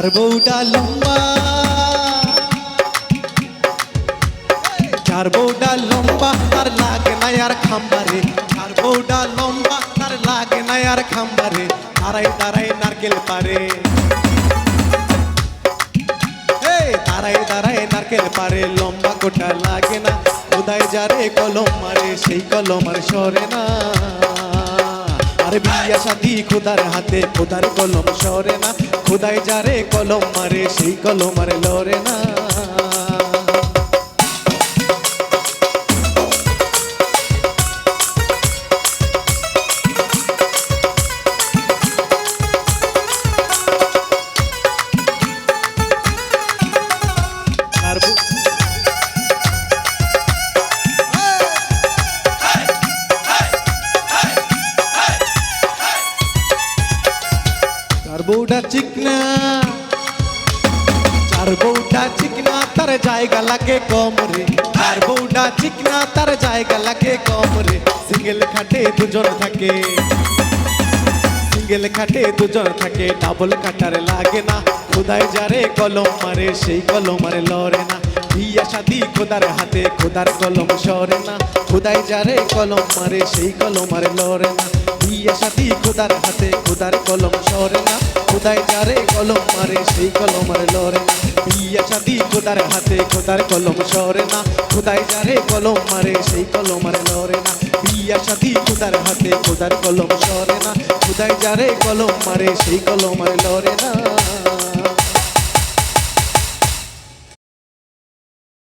যার বউটা লম্বা, যার বউটা লম্বা তার লাগে না আর খাম্বারে, যার বউটা লম্বা তার লাগে না আর খাম্বারে, দাঁড়াই দাঁড়াই নারকেল পারে, দাঁড়াই দাঁড়াই নারকেল পারে, লম্বা কোটা লাগে না, খোদাই যারে কলম মারে সেই কলম আর সরে না। আর বিয়া শাদি খোদার হাতে, খোদার কলম সরে না, খোদাই যারে কলম মারে সেই কলম আর লড়ে না। যার বউটা চিকনা, যার বউটা চিকনা তার জায়গা লাগে কমরে, যার বউটা চিকনা তার জায়গা লাগে কমরে, সিঙ্গেল খাটে দুজন থাকে, সিঙ্গেল খাটে দুজন থাকে, ডাবল কাটার লাগে না, খোদাই যারে কলম মারে সেই কলম আর লড়ে না। বিয়া শাদি খোদার হাতে, খোদার কলম সরে না, খোদাই যারে কলম মারে সেই কলম আর লড়ে না। বিয়া শাদি খোদার হাতে, খোদার কলম সরে না, খোদাই যারে কলম মারে সেই কলম আর লড়ে না। বিয়া শাদি খোদার হাতে, খোদার কলম সরে না, খোদাই যারে কলম মারে সেই কলম আর লড়ে না। বিয়া শাদি খোদার হাতে, খোদার কলম সরে না, খোদাই যারে কলম মারে সেই কলম আর লড়ে না।